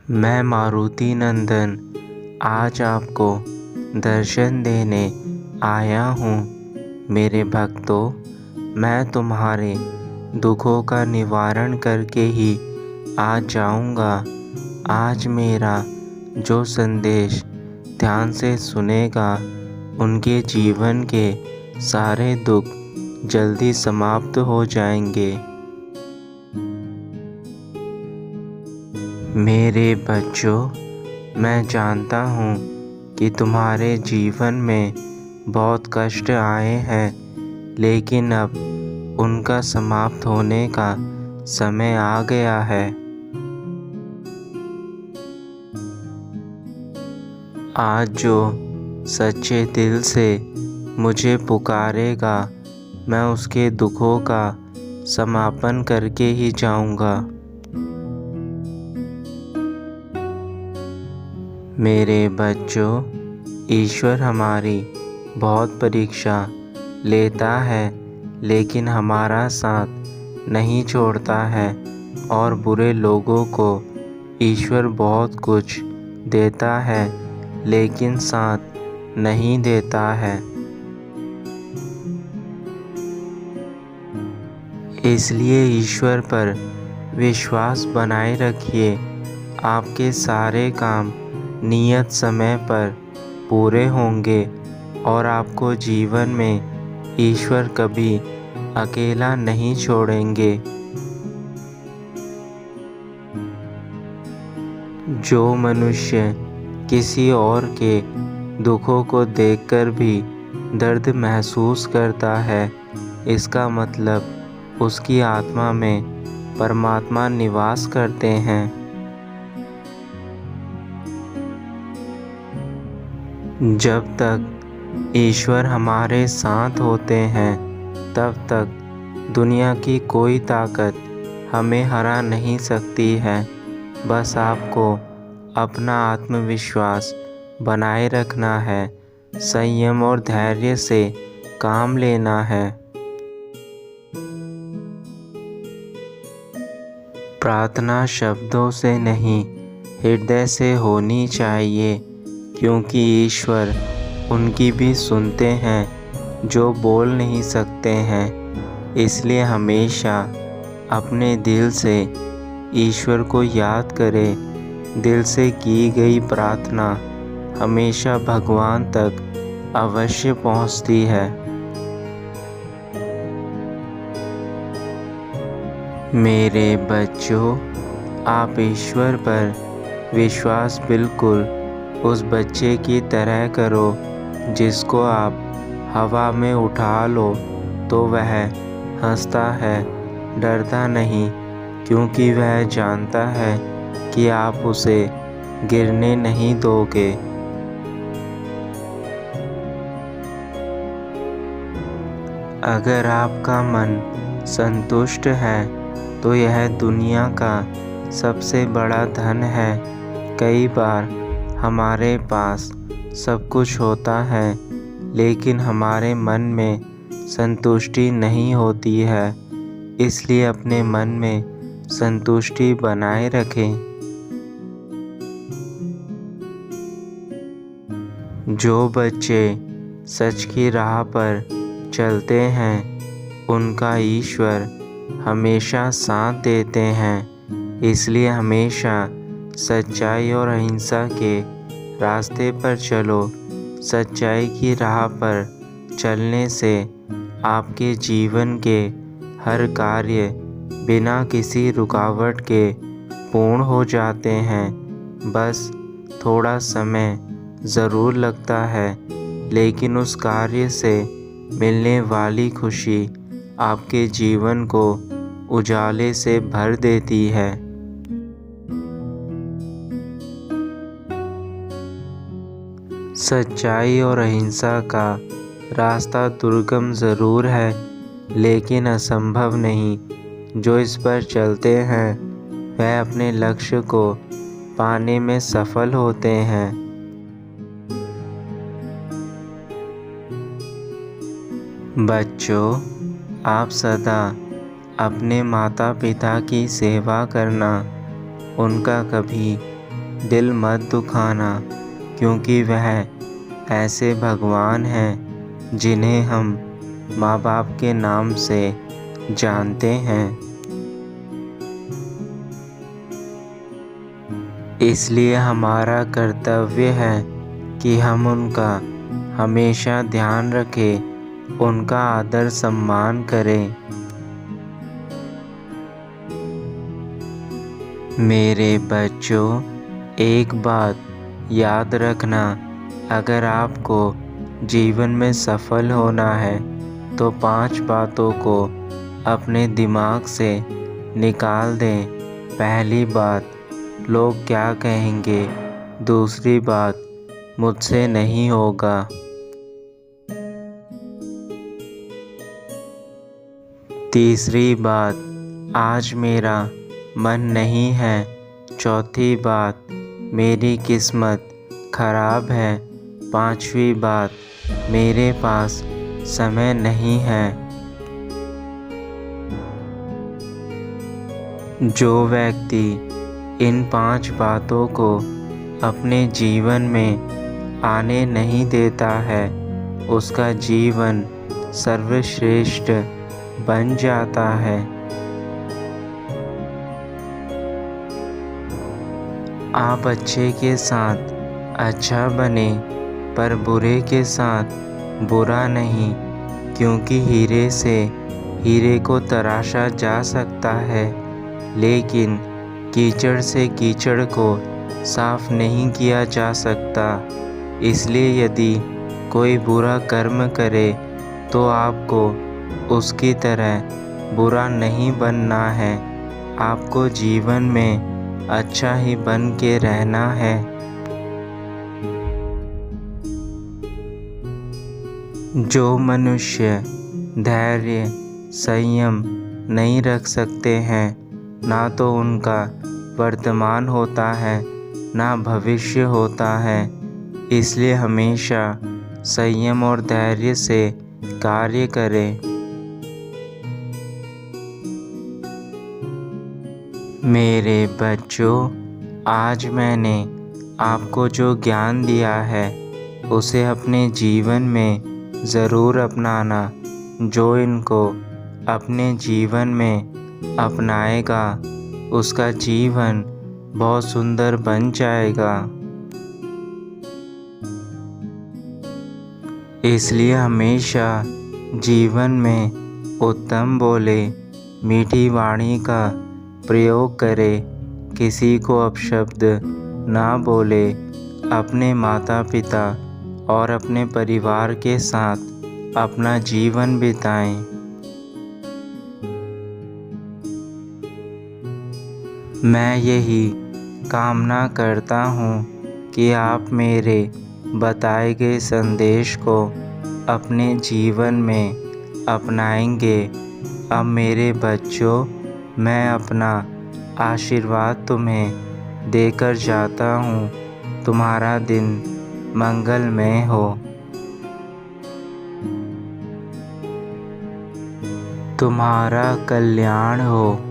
मैं मारुति नंदन आज आपको दर्शन देने आया हूँ। मेरे भक्तों, मैं तुम्हारे दुखों का निवारण करके ही आज जाऊँगा। आज मेरा जो संदेश ध्यान से सुनेगा, उनके जीवन के सारे दुख जल्दी समाप्त हो जाएंगे। मेरे बच्चों, मैं जानता हूँ कि तुम्हारे जीवन में बहुत कष्ट आए हैं, लेकिन अब उनका समाप्त होने का समय आ गया है। आज जो सच्चे दिल से मुझे पुकारेगा, मैं उसके दुखों का समापन करके ही जाऊँगा। मेरे बच्चों, ईश्वर हमारी बहुत परीक्षा लेता है, लेकिन हमारा साथ नहीं छोड़ता है। और बुरे लोगों को ईश्वर बहुत कुछ देता है, लेकिन साथ नहीं देता है। इसलिए ईश्वर पर विश्वास बनाए रखिए। आपके सारे काम नियत समय पर पूरे होंगे और आपको जीवन में ईश्वर कभी अकेला नहीं छोड़ेंगे। जो मनुष्य किसी और के दुखों को देखकर भी दर्द महसूस करता है, इसका मतलब उसकी आत्मा में परमात्मा निवास करते हैं। जब तक ईश्वर हमारे साथ होते हैं, तब तक दुनिया की कोई ताकत हमें हरा नहीं सकती है। बस आपको अपना आत्मविश्वास बनाए रखना है, संयम और धैर्य से काम लेना है। प्रार्थना शब्दों से नहीं, हृदय से होनी चाहिए, क्योंकि ईश्वर उनकी भी सुनते हैं जो बोल नहीं सकते हैं। इसलिए हमेशा अपने दिल से ईश्वर को याद करें। दिल से की गई प्रार्थना हमेशा भगवान तक अवश्य पहुंचती है। मेरे बच्चों, आप ईश्वर पर विश्वास बिल्कुल उस बच्चे की तरह करो जिसको आप हवा में उठा लो तो वह हंसता है, डरता नहीं, क्योंकि वह जानता है कि आप उसे गिरने नहीं दोगे। अगर आपका मन संतुष्ट है तो यह दुनिया का सबसे बड़ा धन है। कई बार हमारे पास सब कुछ होता है, लेकिन हमारे मन में संतुष्टि नहीं होती है। इसलिए अपने मन में संतुष्टि बनाए रखें। जो बच्चे सच की राह पर चलते हैं, उनका ईश्वर हमेशा साथ देते हैं। इसलिए हमेशा सच्चाई और अहिंसा के रास्ते पर चलो। सच्चाई की राह पर चलने से आपके जीवन के हर कार्य बिना किसी रुकावट के पूर्ण हो जाते हैं। बस थोड़ा समय ज़रूर लगता है, लेकिन उस कार्य से मिलने वाली खुशी आपके जीवन को उजाले से भर देती है। सच्चाई और अहिंसा का रास्ता दुर्गम ज़रूर है, लेकिन असंभव नहीं। जो इस पर चलते हैं, वह अपने लक्ष्य को पाने में सफल होते हैं। बच्चों, आप सदा अपने माता पिता की सेवा करना, उनका कभी दिल मत दुखाना, क्योंकि वह ऐसे भगवान हैं जिन्हें हम माँ बाप के नाम से जानते हैं। इसलिए हमारा कर्तव्य है कि हम उनका हमेशा ध्यान रखें, उनका आदर सम्मान करें। मेरे बच्चों, एक बात याद रखना, अगर आपको जीवन में सफल होना है तो 5 बातों को अपने दिमाग से निकाल दें। पहली बात, लोग क्या कहेंगे। दूसरी बात, मुझसे नहीं होगा। तीसरी बात, आज मेरा मन नहीं है। चौथी बात, मेरी किस्मत खराब है। पांचवी बात, मेरे पास समय नहीं है। जो व्यक्ति इन 5 बातों को अपने जीवन में आने नहीं देता है, उसका जीवन सर्वश्रेष्ठ बन जाता है। आप अच्छे के साथ अच्छा बने, पर बुरे के साथ बुरा नहीं, क्योंकि हीरे से हीरे को तराशा जा सकता है, लेकिन कीचड़ से कीचड़ को साफ नहीं किया जा सकता। इसलिए यदि कोई बुरा कर्म करे तो आपको उसकी तरह बुरा नहीं बनना है। आपको जीवन में अच्छा ही बन के रहना है। जो मनुष्य धैर्य संयम नहीं रख सकते हैं, ना तो उनका वर्तमान होता है ना भविष्य होता है। इसलिए हमेशा संयम और धैर्य से कार्य करें। मेरे बच्चों, आज मैंने आपको जो ज्ञान दिया है उसे अपने जीवन में ज़रूर अपनाना। जो इनको अपने जीवन में अपनाएगा उसका जीवन बहुत सुंदर बन जाएगा। इसलिए हमेशा जीवन में उत्तम बोले, मीठी वाणी का प्रयोग करे, किसी को अपशब्द ना बोले, अपने माता पिता और अपने परिवार के साथ अपना जीवन बिताएं। मैं यही कामना करता हूँ कि आप मेरे बताए गए संदेश को अपने जीवन में अपनाएंगे। अब मेरे बच्चों, मैं अपना आशीर्वाद तुम्हें देकर जाता हूँ। तुम्हारा दिन मंगलमय हो। तुम्हारा कल्याण हो।